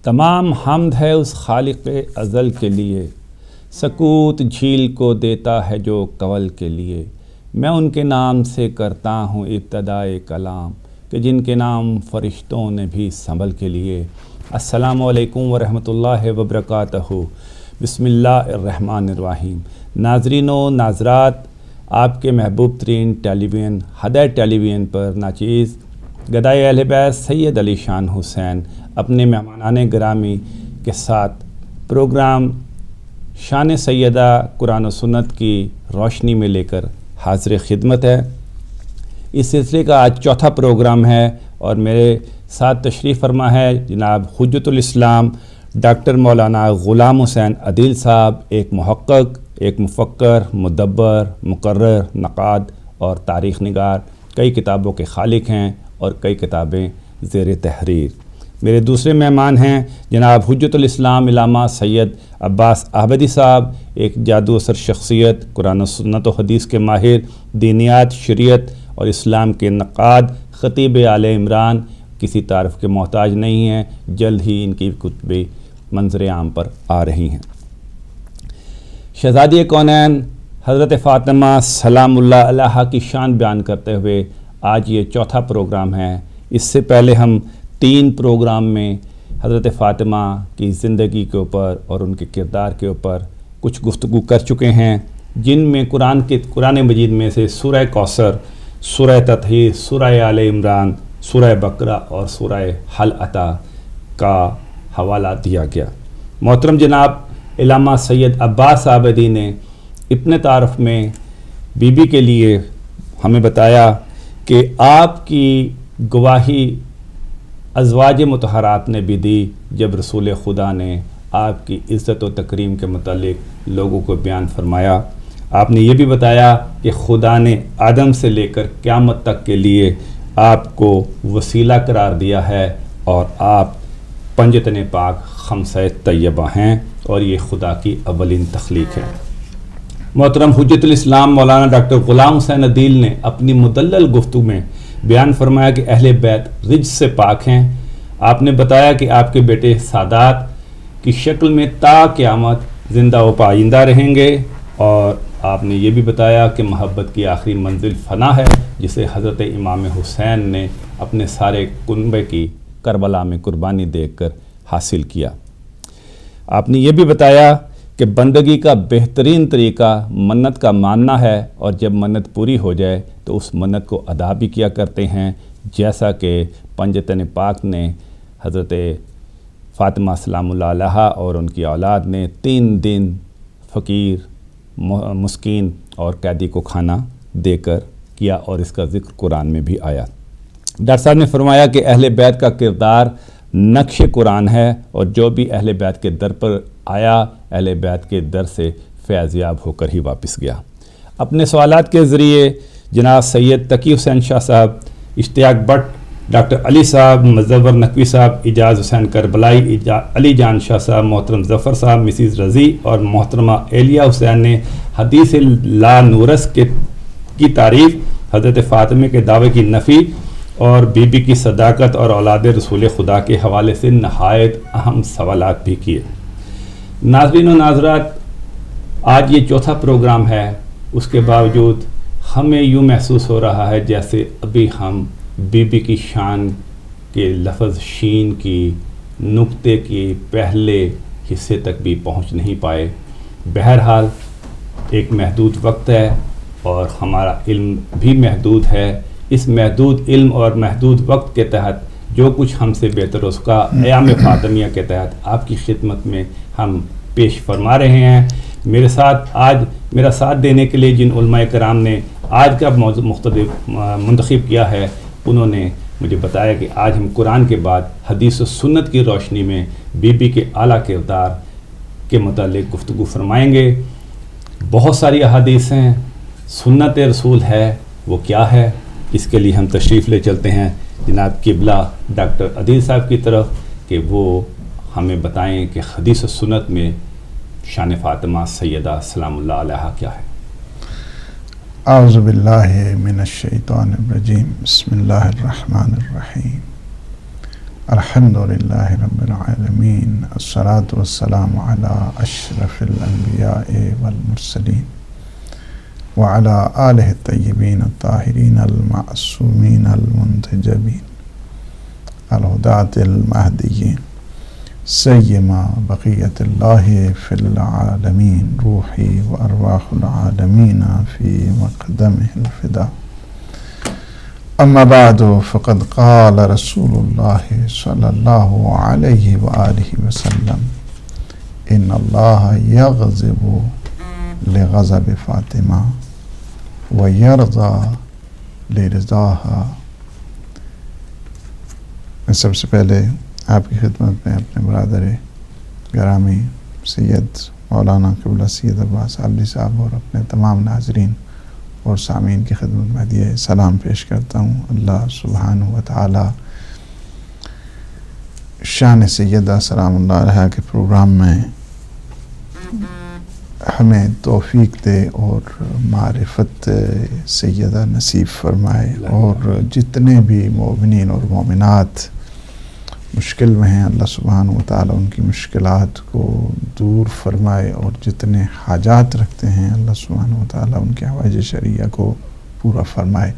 تمام حمد ہے اس خالق ازل کے لیے، سکوت جھیل کو دیتا ہے جو کول کے لیے۔ میں ان کے نام سے کرتا ہوں ابتدائے کلام، کہ جن کے نام فرشتوں نے بھی سنبھل کے لیے۔ السلام علیکم ورحمۃ اللہ وبرکاتہ۔ بسم اللہ الرحمن الرحیم۔ ناظرین و ناظرات، آپ کے محبوب ترین ٹیلی ویژن ہدایت ٹیلی ویژن پر ناچیز گدائے اہل بیت سید علی شان حسین اپنے مہمانان گرامی کے ساتھ پروگرام شان سیدہ قرآن و سنت کی روشنی میں لے کر حاضر خدمت ہے۔ اس سلسلے کا آج چوتھا پروگرام ہے اور میرے ساتھ تشریف فرما ہے جناب حجت الاسلام ڈاکٹر مولانا غلام حسین عدیل صاحب، ایک محقق، ایک مفکر، مدبر، مقرر، نقاد اور تاریخ نگار، کئی کتابوں کے خالق ہیں اور کئی کتابیں زیر تحریر۔ میرے دوسرے مہمان ہیں جناب حجت الاسلام علامہ سید عباس احمدی صاحب، ایک جادو اثر شخصیت، قرآن و سنت و حدیث کے ماہر، دینیات، شریعت اور اسلام کے نقاد، خطیب آل عمران، کسی تعارف کے محتاج نہیں ہیں، جلد ہی ان کی کتبیں منظر عام پر آ رہی ہیں۔ شہزادی کونین حضرت فاطمہ سلام اللہ علیہا کی شان بیان کرتے ہوئے آج یہ چوتھا پروگرام ہے۔ اس سے پہلے ہم 3 پروگرام میں حضرت فاطمہ کی زندگی کے اوپر اور ان کے کردار کے اوپر کچھ گفتگو کر چکے ہیں، جن میں قرآن مجید میں سے سورہ کوثر، سورہ تطہیر، سورہ آل عمران، سورہ بقرہ اور سورہ حل عطا کا حوالہ دیا گیا۔ محترم جناب علامہ سید عباس آبدی نے اپنے تعارف میں بی بی کے لیے ہمیں بتایا کہ آپ کی گواہی ازواج مطہرات نے بھی دی جب رسول خدا نے آپ کی عزت و تکریم کے متعلق لوگوں کو بیان فرمایا۔ آپ نے یہ بھی بتایا کہ خدا نے آدم سے لے کر قیامت تک کے لیے آپ کو وسیلہ قرار دیا ہے اور آپ پنجتن پاک خمسہ طیبہ ہیں اور یہ خدا کی اولین تخلیق ہے۔ محترم حجت الاسلام مولانا ڈاکٹر غلام حسین عدیل نے اپنی مدلل گفتگو میں بیان فرمایا کہ اہل بیت رجس سے پاک ہیں۔ آپ نے بتایا کہ آپ کے بیٹے سادات کی شکل میں تا قیامت زندہ و پائندہ رہیں گے، اور آپ نے یہ بھی بتایا کہ محبت کی آخری منزل فنا ہے، جسے حضرت امام حسین نے اپنے سارے کنبے کی کربلا میں قربانی دے کر حاصل کیا۔ آپ نے یہ بھی بتایا کہ بندگی کا بہترین طریقہ منت کا ماننا ہے، اور جب منت پوری ہو جائے تو اس منت کو ادا بھی کیا کرتے ہیں، جیسا کہ پنجتن پاک نے حضرت فاطمہ سلام اللہ علیہا اور ان کی اولاد نے 3 دن فقیر، مسکین اور قیدی کو کھانا دے کر کیا، اور اس کا ذکر قرآن میں بھی آیا۔ ڈاکٹر صاحب نے فرمایا کہ اہل بیت کا کردار نقش قرآن ہے، اور جو بھی اہل بیت کے در پر آیا اہل بیت کے در سے فیض یاب ہو کر ہی واپس گیا۔ اپنے سوالات کے ذریعے جناب سید تقی حسین شاہ صاحب، اشتیاق بٹ، ڈاکٹر علی صاحب، مظفر نقوی صاحب، اعجاز حسین کربلائی، علی جان شاہ صاحب، محترم ظفر صاحب، مسز رضی اور محترمہ ایلیہ حسین نے حدیث لا نورس کی تعریف، حضرت فاطمہ کے دعوے کی نفی اور بی بی کی صداقت اور اولاد رسول خدا کے حوالے سے نہایت اہم سوالات بھی کیے۔ ناظرین و ناظرات، آج یہ چوتھا پروگرام ہے، اس کے باوجود ہمیں یوں محسوس ہو رہا ہے جیسے ابھی ہم بی بی کی شان کے لفظ شین کی نقطے کی پہلے حصے تک بھی پہنچ نہیں پائے۔ بہرحال ایک محدود وقت ہے اور ہمارا علم بھی محدود ہے۔ اس محدود علم اور محدود وقت کے تحت جو کچھ ہم سے بہتر اس کا ایام فاطمیہ کے تحت آپ کی خدمت میں ہم پیش فرما رہے ہیں۔ میرے ساتھ آج میرا ساتھ دینے کے لیے جن علماء کرام نے آج کا موضوع منتخب کیا ہے، انہوں نے مجھے بتایا کہ آج ہم قرآن کے بعد حدیث و سنت کی روشنی میں بی بی کے اعلیٰ کردار کے متعلق گفتگو فرمائیں گے۔ بہت ساری احادیث ہیں، سنت رسول ہے وہ کیا ہے، اس کے لیے ہم تشریف لے چلتے ہیں جناب قبلہ ڈاکٹر عدیل صاحب کی طرف کہ وہ ہمیں بتائیں کہ حدیث و سنت میں شان فاطمہ سیدہ سلام اللہ علیہا کیا ہے۔ اعوذ باللہ من الشیطان الرجیم، بسم اللہ الرحمن الرحیم۔ Alhamdulillahi Rabbil Alameen. As-salatu was-salamu ala ashrafil anbiya'i wal mursaleen wa ala alihi at-tayyibin at-tahirin al-ma'sumin al-muntajabin al-hudati al-mahdiyyin sayyima baqiyatillahi fil alamin ruhi wa arwahul alamina fi maqdamihi al-fida. أما بعد فقد قال رسول الله صلى الله عليه وآله وسلم إن الله يغضب لغضب فاطمة ويرضى لرضاها. میں سب سے پہلے آپ کی خدمت میں اپنے برادر گرامی سید مولانا قبلہ سید عباس عابدی صاحب اور اپنے تمام ناظرین اور سامعین کی خدمت میں یہ سلام پیش کرتا ہوں. اللہ سبحانہ و تعالی شان سیدہ سلام اللہ علیہا کے پروگرام میں ہمیں توفیق دے اور معرفت سیدہ نصیب فرمائے، اور جتنے بھی مومنین اور مومنات مشکل میں ہیں اللہ سبحانہ و تعالی ان کی مشکلات کو دور فرمائے، اور جتنے حاجات رکھتے ہیں اللہ سبحانہ و تعالی ان کے حوائج شرعیہ کو پورا فرمائے.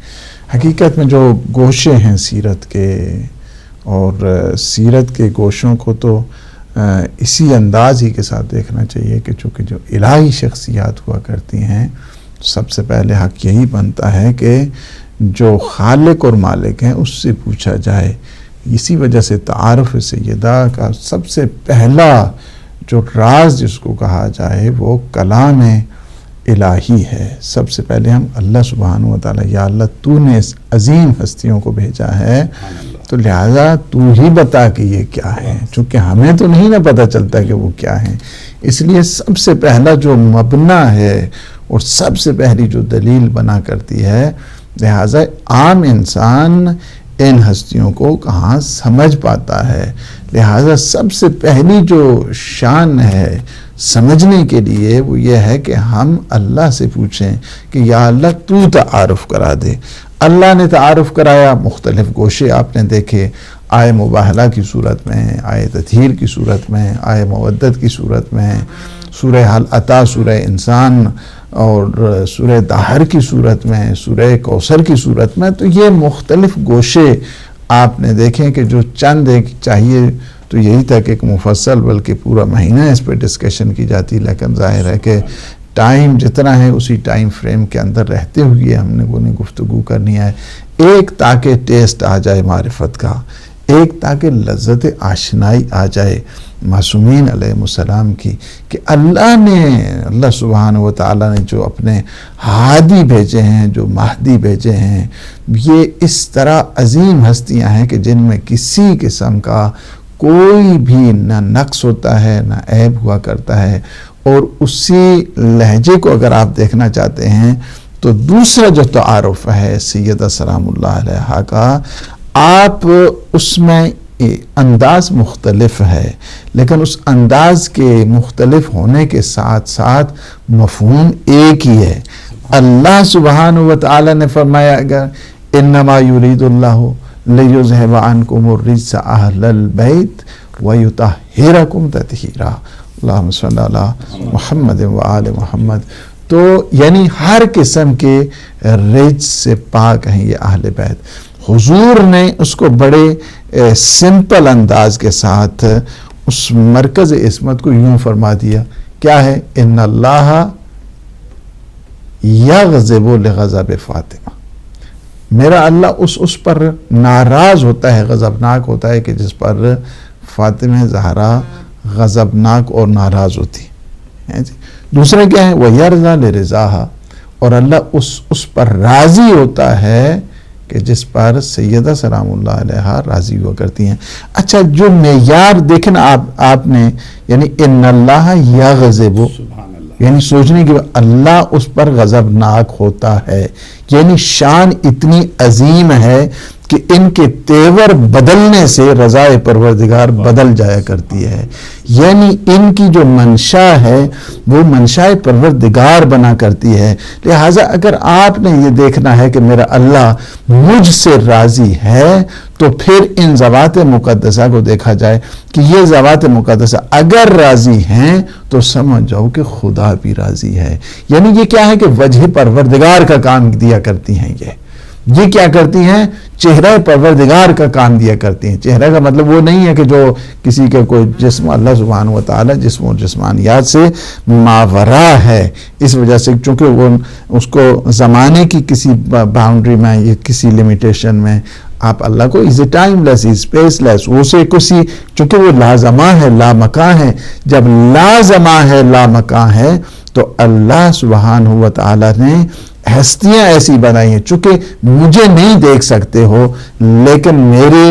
حقیقت میں جو گوشے ہیں سیرت کے، اور سیرت کے گوشوں کو تو اسی انداز ہی کے ساتھ دیکھنا چاہیے کہ چونکہ جو الہی شخصیات ہوا کرتی ہیں، سب سے پہلے حق یہی بنتا ہے کہ جو خالق اور مالک ہیں اس سے پوچھا جائے. اسی وجہ سے تعارف سیدہ کا سب سے پہلا جو راز جس کو کہا جائے وہ کلام الہی ہے. سب سے پہلے ہم اللہ سبحانہ و تعالیٰ، یا اللہ تو نے اس عظیم ہستیوں کو بھیجا ہے تو لہذا تو ہی بتا کہ یہ کیا ہے، چونکہ ہمیں تو نہیں نہ پتہ چلتا کہ وہ کیا ہیں. اس لیے سب سے پہلا جو مبنی ہے اور سب سے پہلی جو دلیل بنا کرتی ہے، لہذا عام انسان ان ہستیوں کو کہاں سمجھ پاتا ہے. لہذا سب سے پہلی جو شان ہے سمجھنے کے لیے وہ یہ ہے کہ ہم اللہ سے پوچھیں کہ یا اللہ تو تعارف کرا دے. اللہ نے تعارف کرایا، مختلف گوشے آپ نے دیکھے، آئے مباہلہ کی صورت میں، آئے تطہیر کی صورت میں، آئے مودت کی صورت میں، سورہ حل عطا، سورہ انسان اور سورہ دہر کی صورت میں، سورہ کوثر کی صورت میں. تو یہ مختلف گوشے آپ نے دیکھیں کہ جو چند ایک چاہیے تو یہی تھا کہ ایک مفصل بلکہ پورا مہینہ اس پہ ڈسکشن کی جاتی، لیکن ظاہر ہے کہ ٹائم جتنا ہے اسی ٹائم فریم کے اندر رہتے ہوئے ہم نے انہیں گفتگو کرنی ہے. ایک تاکہ ٹیسٹ آ جائے معرفت کا، ایک تاکہ لذت آشنائی آ جائے معصومین علیہ السلام کی، کہ اللہ سبحانہ و تعالیٰ نے جو اپنے ہادی بھیجے ہیں، جو مہدی بھیجے ہیں، یہ اس طرح عظیم ہستیاں ہیں کہ جن میں کسی قسم کا کوئی بھی نہ نقص ہوتا ہے نہ عیب ہوا کرتا ہے. اور اسی لہجے کو اگر آپ دیکھنا چاہتے ہیں تو دوسرا جو تعارف ہے سیدہ سلام اللہ علیہا کا، آپ اس میں انداز مختلف ہے، لیکن اس انداز کے مختلف ہونے کے ساتھ ساتھ مفہوم ایک ہی ہے. اللہ سبحانہ و تعالی نے فرمایا اگر انما یرید اللہ لیذہب عنکم الرجس اہل البیت ویطہرکم تطہیرا. اللہم صلی علی محمد و آل محمد. تو یعنی ہر قسم کے رجس سے پاک ہیں یہ اہل بیت. حضور نے اس کو بڑے سمپل انداز کے ساتھ اس مرکز عصمت کو یوں فرما دیا، کیا ہے؟ ان اللہ یغضب لغضب فاطمہ. میرا اللہ اس پر ناراض ہوتا ہے، غضبناک ہوتا ہے کہ جس پر فاطمہ زہرا غضبناک اور ناراض ہوتی ہے. دوسرے کیا ہے؟ وَيَرْضَى لِرِضَاهَا. اور اللہ اس پر راضی ہوتا ہے کہ جس پر سیدہ سلام اللہ علیہا راضی ہوا کرتی ہیں. اچھا، جو معیار دیکھنا آپ نے، یعنی ان اللہ یغضب، یعنی سوچنے کہ اللہ اس پر غضبناک ہوتا ہے، یعنی شان اتنی عظیم ہے کہ ان کے تیور بدلنے سے رضا پروردگار بدل جایا کرتی ہے، یعنی ان کی جو منشا ہے وہ منشا پروردگار بنا کرتی ہے۔ لہٰذا اگر آپ نے یہ دیکھنا ہے کہ میرا اللہ مجھ سے راضی ہے تو پھر ان ذوات مقدسہ کو دیکھا جائے کہ یہ ذوات مقدسہ اگر راضی ہیں تو سمجھ جاؤ کہ خدا بھی راضی ہے۔ یعنی یہ کیا ہے کہ وجہ پروردگار کا کام دیا کرتی ہیں، یہ کیا کرتی ہیں؟ چہرہ پروردگار کا کام دیا کرتی ہیں۔ چہرہ کا مطلب وہ نہیں ہے کہ جو کسی کا کوئی جسم، اللہ سبحانہ و تعالی جسم و جسمانیات سے ماورا ہے، اس وجہ سے چونکہ وہ اس کو زمانے کی کسی باؤنڈری میں یا کسی لمیٹیشن میں آپ اللہ کو از ٹائم لیس، اسپیس لیس، اسے کسی چونکہ وہ لازمہ ہے، لامکاں ہے۔ جب لازمہ ہے، لامکاں ہے تو اللہ سبحانہ و تعالی نے ہستیاں ایسی بنائی ہیں، چونکہ مجھے نہیں دیکھ سکتے ہو لیکن میرے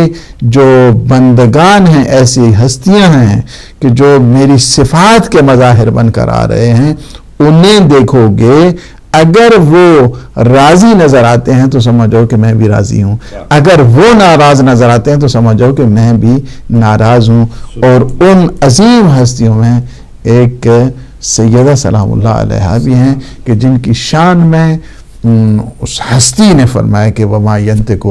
جو بندگان ہیں ایسی ہستیاں ہیں کہ جو میری صفات کے مظاہر بن کر آ رہے ہیں، انہیں دیکھو گے اگر وہ راضی نظر آتے ہیں تو سمجھو کہ میں بھی راضی ہوں، اگر وہ ناراض نظر آتے ہیں تو سمجھو کہ میں بھی ناراض ہوں۔ اور ان عظیم ہستیوں میں ایک سیدہ سلام اللہ علیہا بھی ہیں کہ جن کی شان میں اس ہستی نے فرمایا کہ وما ينطق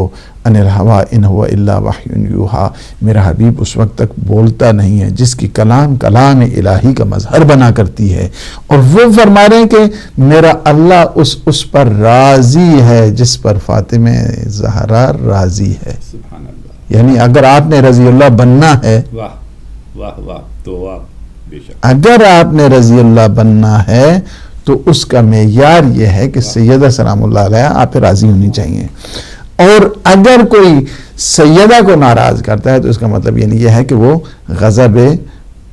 عن الهوى ان هو الا وحی یوحى، میرا حبیب اس وقت تک بولتا نہیں ہے جس کی کلام کلام الہی کا مظہر بنا کرتی ہے، اور وہ فرما رہے ہیں کہ میرا اللہ اس پر راضی ہے جس پر فاطمہ زہرا راضی ہے۔ سبحان اللہ، یعنی اگر آپ نے رضی اللہ بننا ہے، واہ واہ واہ، تو واہ بے شک، اگر آپ نے رضی اللہ بننا ہے تو اس کا معیار یہ ہے کہ سیدہ سلام اللہ علیہ آپ پہ راضی ہونی چاہیے۔ اور اگر کوئی سیدہ کو ناراض کرتا ہے تو اس کا مطلب یہ ہے کہ وہ غضب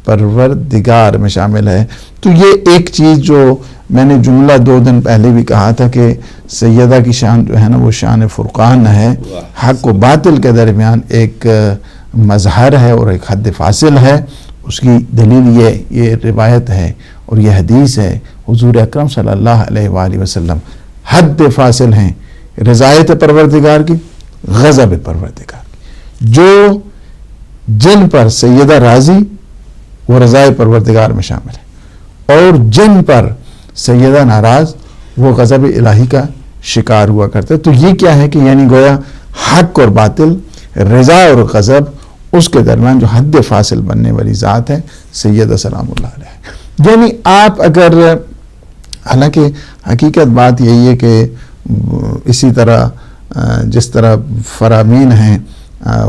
پروردگار میں شامل ہے۔ تو یہ ایک چیز جو میں نے جملہ 2 دن پہلے بھی کہا تھا کہ سیدہ کی شان جو ہے نا وہ شان فرقان ہے، حق و باطل کے درمیان ایک مظہر ہے اور ایک حد فاصل ہے۔ اس کی دلیل یہ روایت ہے اور یہ حدیث ہے، حضور اکرم صلی اللہ علیہ وآلہ وسلم حد فاصل ہیں رضایت پروردگار کی، غضب پروردگار کی۔ جو جن پر سیدہ راضی وہ رضائے پروردگار میں شامل ہے، اور جن پر سیدہ ناراض وہ غضب الہی کا شکار ہوا کرتے۔ تو یہ کیا ہے کہ یعنی گویا حق اور باطل، رضا اور غضب، اس کے درمیان جو حد فاصل بننے والی ذات ہے سیدہ سلام اللہ علیہ۔ یعنی آپ اگر، حالانکہ حقیقت بات یہی ہے کہ اسی طرح جس طرح فرامین ہیں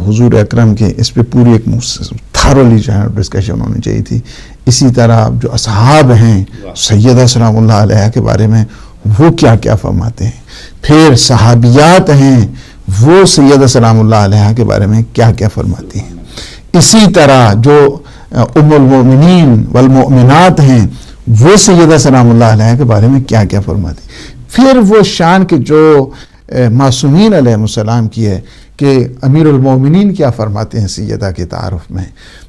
حضور اکرم کے، اس پہ پوری ایک تھارولی جو ہے ڈسکشن ہونی چاہیے تھی۔ اسی طرح جو اصحاب ہیں سیدہ سلام اللہ علیہ کے بارے میں وہ کیا کیا فرماتے ہیں، پھر صحابیات ہیں وہ سیدہ سلام اللہ علیہ کے بارے میں کیا کیا فرماتی ہیں، اسی طرح جو ام المؤمنین والمؤمنات ہیں وہ سیدہ سلام اللہ علیہ کے بارے میں کیا کیا فرماتی ہیں۔ پھر وہ شان کے جو معصومین علیہ السلام کی ہے کہ امیر المومنین کیا فرماتے ہیں سیدہ کے تعارف میں،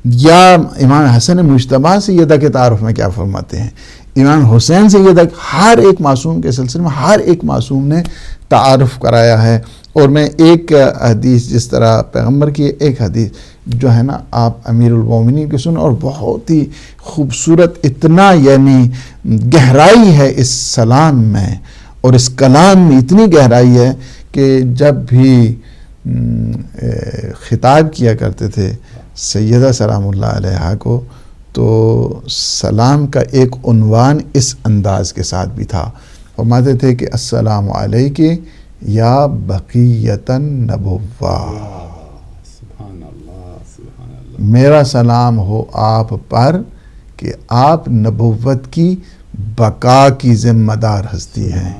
یا امام حسن مجتبی سیدہ کے تعارف میں کیا فرماتے ہیں، امام حسین سیدہ، ہر ایک معصوم کے سلسلے میں ہر ایک معصوم نے تعارف کرایا ہے۔ اور میں ایک حدیث جس طرح پیغمبر کی ایک حدیث جو ہے نا آپ امیر المومنین کی سن، اور بہت ہی خوبصورت، اتنا یعنی گہرائی ہے اس سلام میں اور اس کلام میں اتنی گہرائی ہے کہ جب بھی خطاب کیا کرتے تھے سیدہ سلام اللہ علیہ کو تو سلام کا ایک عنوان اس انداز کے ساتھ بھی تھا، فرماتے تھے کہ السلام علیک یا بقیۃ النبوہ، میرا سلام ہو آپ پر کہ آپ نبوت کی بقا کی ذمہ دار ہستی ہیں۔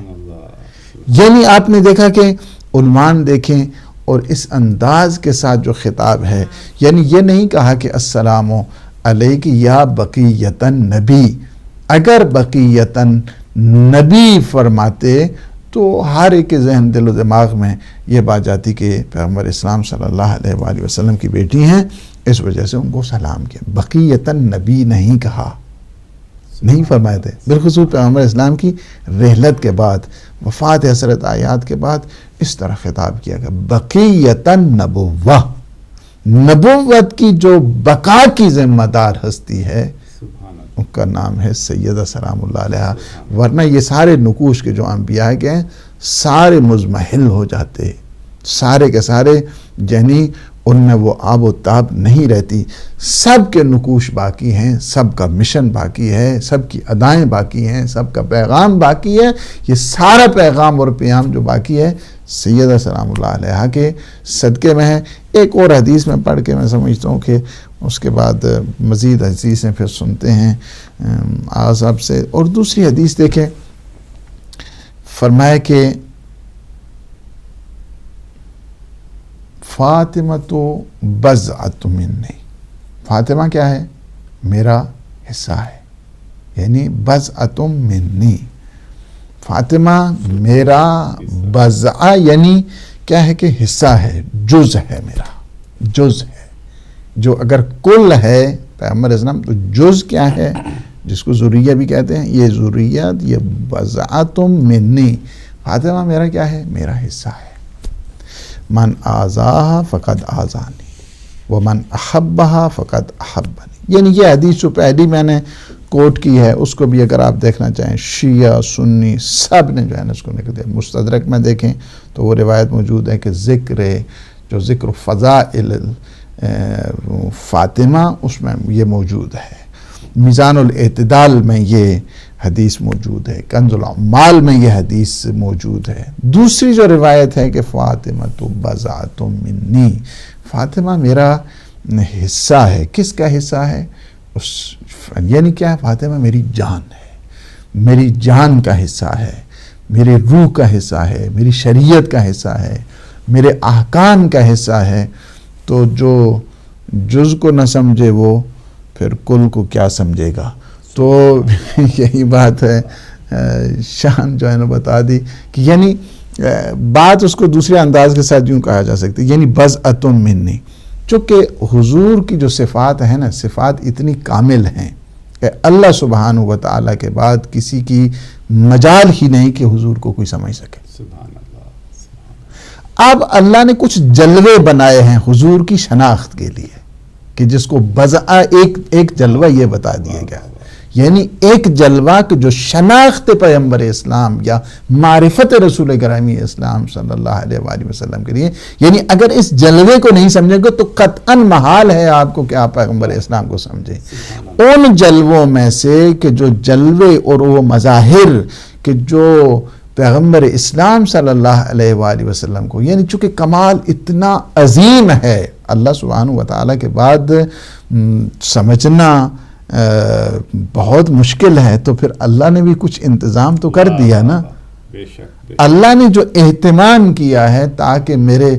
یعنی آپ نے دیکھا کہ عنوان دیکھیں اور اس انداز کے ساتھ جو خطاب ہے، یعنی یہ نہیں کہا کہ السلام علیک یا بقیۃ النبی، اگر بقیۃ النبی فرماتے تو ہر ایک کے ذہن دل و دماغ میں یہ بات جاتی کہ پیغمبر اسلام صلی اللہ علیہ وآلہ وسلم کی بیٹی ہیں، اس وجہ سے ان کو سلام کیا۔ بقیۃ النبی نہیں کہا، نہیں فرمائے تھے، بالخصوص پیغمبر اسلام کی رحلت کے بعد، وفات حضرت آیات کے بعد اس طرح خطاب کیا گیا، بقیتاً نبوہ، نبوت کی جو بقا کی ذمہ دار ہستی ہے ان کا نام ہے سیدہ سلام اللہ علیہا، ورنہ یہ سارے نقوش کے جو انبیاء کے ہیں سارے مزمحل ہو جاتے، سارے کے سارے، یعنی ان میں وہ آب و تاب نہیں رہتی، سب کے نقوش باقی ہیں، سب کا مشن باقی ہے، سب کی ادائیں باقی ہیں، سب کا پیغام باقی ہے، یہ سارا پیغام اور پیام جو باقی ہے سیدہ سلام اللہ علیہا کے صدقے میں ہے۔ ایک اور حدیث میں پڑھ کے میں سمجھتا ہوں کہ اس کے بعد مزید حدیثیں پھر سنتے ہیں آغا صاحب سے۔ اور دوسری حدیث دیکھیں، فرمایا کہ فاطمہ تو بضعۃ منی، فاطمہ کیا ہے؟ میرا حصہ ہے، یعنی بضعۃ منی، فاطمہ میرا بضع یعنی کیا ہے کہ حصہ ہے، جز ہے، میرا جز ہے، جو اگر کل ہے پیغمبر اسلام تو جز کیا ہے، جس کو ذریہ بھی کہتے ہیں، یہ ذریت، یہ بضعۃ منی، فاطمہ میرا کیا ہے؟ میرا حصہ ہے۔ من آذاہا فقد آذانی ومن احبہا فقد احبنی، یعنی یہ حدیث جو پہلی میں نے کوٹ کی ہے اس کو بھی اگر آپ دیکھنا چاہیں، شیعہ سنی سب نے جو ہے نا اس کو نکل دیا، مستدرک میں دیکھیں تو وہ روایت موجود ہے کہ ذکر فضائل فاطمہ اس میں یہ موجود ہے، میزان الاعتدال میں یہ حدیث موجود ہے، کنز العمال میں یہ حدیث موجود ہے۔ دوسری جو روایت ہے کہ فاطمہ تو بضعۃ منی، فاطمہ میرا حصہ ہے، کس کا حصہ ہے؟ یعنی کیا ہے؟ فاطمہ میری جان ہے، میری جان کا حصہ ہے، میرے روح کا حصہ ہے، میری شریعت کا حصہ ہے، میرے احکام کا حصہ ہے۔ تو جو جز کو نہ سمجھے وہ پھر کل کو کیا سمجھے گا؟ تو یہی بات ہے، شان جو ہے نا بتا دی کہ یعنی بات اس کو دوسرے انداز کے ساتھ یوں کہا جا سکتی، یعنی بضعۃ منی، چونکہ حضور کی جو صفات ہیں نا، صفات اتنی کامل ہیں کہ اللہ سبحانہ و تعالیٰ کے بعد کسی کی مجال ہی نہیں کہ حضور کو کوئی سمجھ سکے۔ سبحان اللہ۔ اب اللہ نے کچھ جلوے بنائے ہیں حضور کی شناخت کے لیے کہ جس کو بضع ایک جلوہ یہ بتا دیا گیا، یعنی ایک جلوہ کہ جو شناخت پیغمبر اسلام یا معرفت رسول گرامی اسلام صلی اللہ علیہ وآلہ وسلم کے لیے، یعنی اگر اس جلوے کو نہیں سمجھے گے تو قطعاً محال ہے آپ کو کہ آپ پیغمبر اسلام کو سمجھیں۔ ان جلووں میں سے کہ جو جلوے اور وہ مظاہر کہ جو پیغمبر اسلام صلی اللہ علیہ وآلہ وسلم کو، یعنی چونکہ کمال اتنا عظیم ہے اللہ سبحانہ و تعالیٰ کے بعد سمجھنا بہت مشکل ہے، تو پھر اللہ نے بھی کچھ انتظام تو کر دیا نا۔ بے شک اللہ نے جو اہتمام کیا ہے تاکہ میرے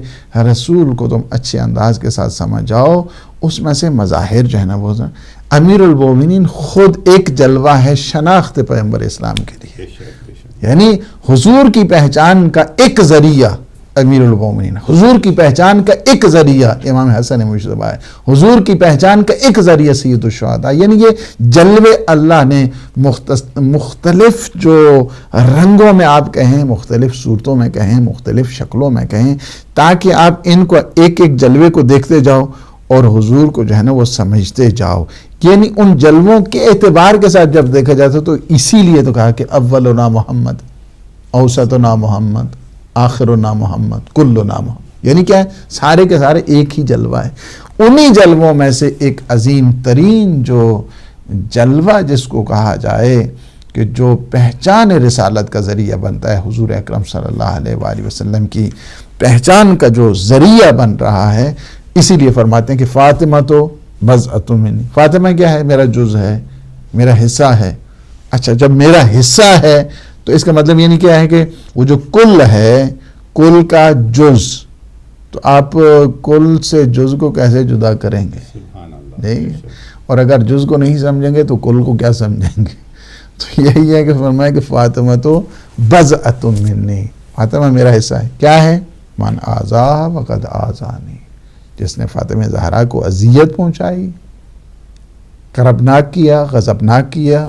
رسول کو تم اچھے انداز کے ساتھ سمجھاؤ، اس میں سے مظاہر جو ہے نا وہ امیر المومنین خود ایک جلوہ ہے شناخت پیغمبر اسلام کے لیے، یعنی حضور کی پہچان کا ایک ذریعہ امیر المومنین، حضور کی پہچان کا ایک ذریعہ امام حسن مجتبی ہے، حضور کی پہچان کا ایک ذریعہ سید الشہداء، یعنی یہ جلوے اللہ نے مختلف جو رنگوں میں آپ کہیں، مختلف صورتوں میں کہیں، مختلف شکلوں میں کہیں، تاکہ آپ ان کو ایک ایک جلوے کو دیکھتے جاؤ اور حضور کو جو ہے نا وہ سمجھتے جاؤ، یعنی ان جلووں کے اعتبار کے ساتھ جب دیکھا جاتا تو اسی لیے تو کہا کہ اولنا محمد، اوسطنا محمد، آخرنا محمد، کلنا محمد، یعنی کیا ہے؟ سارے کے سارے ایک ہی جلوہ ہے۔ انہی جلووں میں سے ایک عظیم ترین جو جلوہ جس کو کہا جائے کہ جو پہچان رسالت کا ذریعہ بنتا ہے، حضور اکرم صلی اللہ علیہ وآلہ وسلم کی پہچان کا جو ذریعہ بن رہا ہے، اسی لیے فرماتے ہیں کہ فاطمہ تو بضعۃ منی، فاطمہ کیا ہے؟ میرا جز ہے، میرا حصہ ہے۔ اچھا، جب میرا حصہ ہے تو اس کا مطلب یعنی کیا ہے کہ وہ جو کل ہے، کل کا جز، تو آپ کل سے جز کو کیسے جدا کریں گے؟ نہیں، اور اگر جز کو نہیں سمجھیں گے تو کل کو کیا سمجھیں گے؟ تو یہی ہے کہ فرمایا کہ فاطمہ تو بضعۃ منی، فاطمہ میرا حصہ ہے۔ کیا ہے؟ من آذاہا فقد آذانی، جس نے فاطمہ زہرا کو اذیت پہنچائی، کربناک کیا، غضبناک کیا،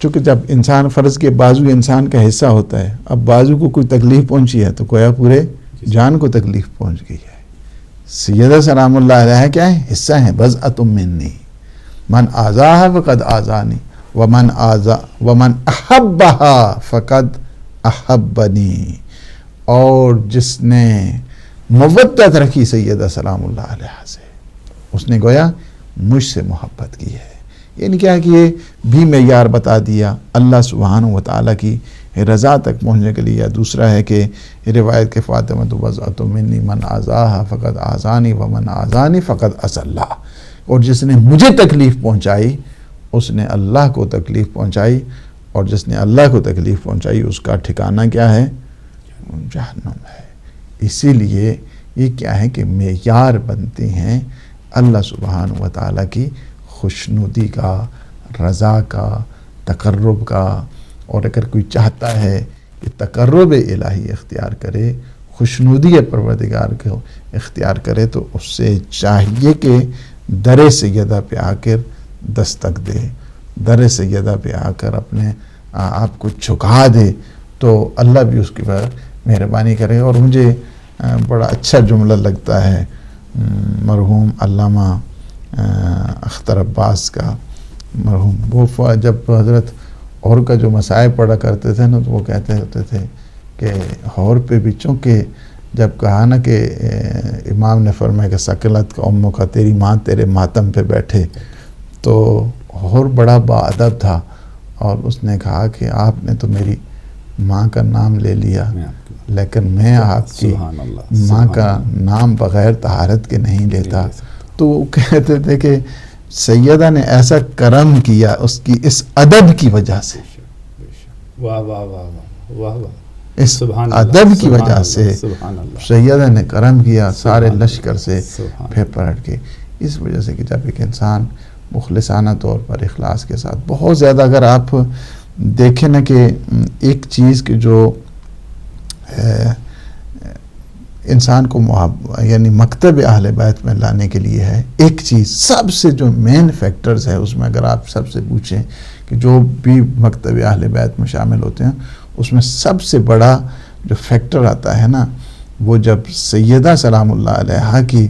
چونکہ جب انسان فرض کے بازو انسان کا حصہ ہوتا ہے, اب بازو کو کوئی تکلیف پہنچی ہے تو گویا پورے جان کو تکلیف پہنچ گئی ہے. سیدہ سلام اللہ علیہ کیا ہے؟ حصہ ہیں, بضعۃ منی, من آذاہا فقد آذانی ومن احبہا فقد احبنی. اور جس نے مودت رکھی سیدہ سلام اللہ علیہ سے, اس نے گویا مجھ سے محبت کی ہے. یعنی کیا کہ یہ بھی معیار بتا دیا اللہ سبحانہ و تعالیٰ کی رضا تک پہنچنے کے لیے. دوسرا ہے کہ روایت کے فاطمہ تو بضعۃ منی من آذاہا فقد آذانی ومن آذانی فقد عصی اللہ. اور جس نے مجھے تکلیف پہنچائی اس نے اللہ کو تکلیف پہنچائی, اور جس نے اللہ کو تکلیف پہنچائی اس کا ٹھکانہ کیا ہے؟ جہنم ہے. اسی لیے یہ کیا ہے کہ معیار بنتے ہیں اللہ سبحانہ و تعالیٰ کی خوشنودی کا, رضا کا, تقرب کا. اور اگر کوئی چاہتا ہے کہ تقرب الہی اختیار کرے, خوشنودی پروردگار کو اختیار کرے, تو اس سے چاہیے کہ در سیدہ پہ آ کر دستک دے, در سیدہ پہ آ کر اپنے آپ کو جھکا دے, تو اللہ بھی اس کے پر مہربانی کرے. اور مجھے بڑا اچھا جملہ لگتا ہے مرحوم علامہ اختر عباس کا. مرحوم وہ جب حضرت اور کا جو مسائل پڑھا کرتے تھے نا, تو وہ کہتے ہوتے تھے کہ اور پہ بھی چونکہ جب کہا نا کہ امام نے فرمایا کہ ثقلت کا اموں کا, تیری ماں تیرے ماتم پہ بیٹھے, تو اور بڑا باادب تھا, اور اس نے کہا کہ آپ نے تو میری ماں کا نام لے لیا, لیکن میں آپ کی ماں کا نام بغیر طہارت کے نہیں لیتا. تو وہ کہتے تھے کہ سیدہ نے ایسا کرم کیا اس کی اس ادب کی وجہ سے, واہ واہ واہ واہ واہ, اس ادب کی وجہ سے سیدہ نے کرم کیا سارے لشکر سے پھر پلٹ کے. اس وجہ سے کہ جب ایک انسان مخلصانہ طور پر اخلاص کے ساتھ بہت زیادہ, اگر آپ دیکھیں نا کہ ایک چیز کہ جو انسان کو یعنی مکتب اہل بیت میں لانے کے لیے ہے, ایک چیز سب سے جو مین فیکٹرز ہے اس میں, اگر آپ سب سے پوچھیں کہ جو بھی مکتب اہل بیت میں شامل ہوتے ہیں, اس میں سب سے بڑا جو فیکٹر آتا ہے نا, وہ جب سیدہ سلام اللہ علیہ کی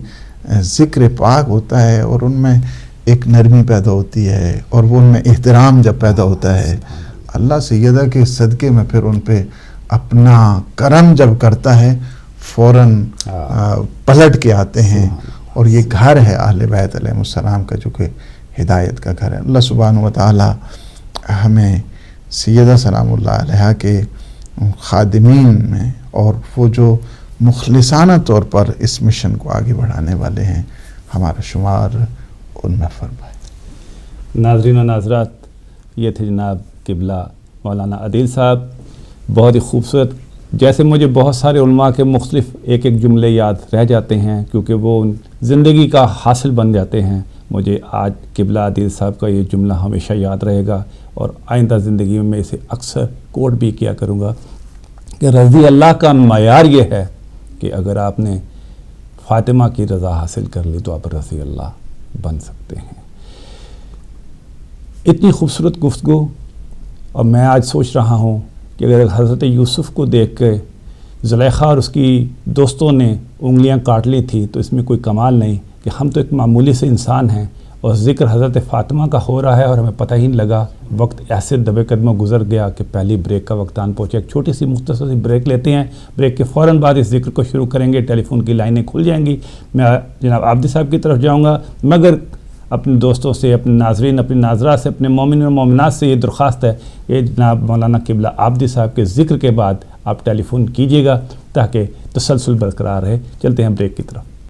ذکر پاک ہوتا ہے, اور ان میں ایک نرمی پیدا ہوتی ہے, اور وہ ان میں احترام جب پیدا ہوتا ہے, اللہ سیدہ کے صدقے میں پھر ان پہ اپنا کرم جب کرتا ہے, فوراً پلٹ کے آتے ہیں. اور یہ گھر ہے اہل بیت علیہ السلام کا, جو کہ ہدایت کا گھر ہے. اللہ سبحانہ و تعالی ہمیں سیدہ سلام اللہ علیہ کے خادمین میں, اور وہ جو مخلصانہ طور پر اس مشن کو آگے بڑھانے والے ہیں, ہمارا شمار ان میں فرمائے. ناظرین و ناظرات, یہ تھے جناب قبلہ مولانا عدیل صاحب. بہت ہی خوبصورت. جیسے مجھے بہت سارے علماء کے مختلف ایک ایک جملے یاد رہ جاتے ہیں کیونکہ وہ زندگی کا حاصل بن جاتے ہیں, مجھے آج قبلہ عدیل صاحب کا یہ جملہ ہمیشہ یاد رہے گا, اور آئندہ زندگی میں اسے اکثر کوٹ بھی کیا کروں گا کہ رضی اللہ کا معیار یہ ہے کہ اگر آپ نے فاطمہ کی رضا حاصل کر لی تو آپ رضی اللہ بن سکتے ہیں. اتنی خوبصورت گفتگو. اور میں آج سوچ رہا ہوں کہ اگر حضرت یوسف کو دیکھ کے زلیخا اور اس کی دوستوں نے انگلیاں کاٹ لی تھی تو اس میں کوئی کمال نہیں کہ ہم تو ایک معمولی سے انسان ہیں, اور ذکر حضرت فاطمہ کا ہو رہا ہے اور ہمیں پتہ ہی نہیں لگا. وقت ایسے دبے قدموں گزر گیا کہ پہلی بریک کا وقت آن پہنچا. ایک چھوٹی سی مختصر سی بریک لیتے ہیں, بریک کے فوراً بعد اس ذکر کو شروع کریں گے. ٹیلی فون کی لائنیں کھل جائیں گی. میں جناب عابدی صاحب کی طرف جاؤں گا, مگر اپنے دوستوں سے, اپنے ناظرین, اپنے ناظرات سے, اپنے مومن و مومنات سے یہ درخواست ہے کہ جناب مولانا قبلہ عابدی صاحب کے ذکر کے بعد آپ ٹیلی فون کیجیے گا تاکہ تسلسل برقرار رہے. چلتے ہیں بریک کی طرف.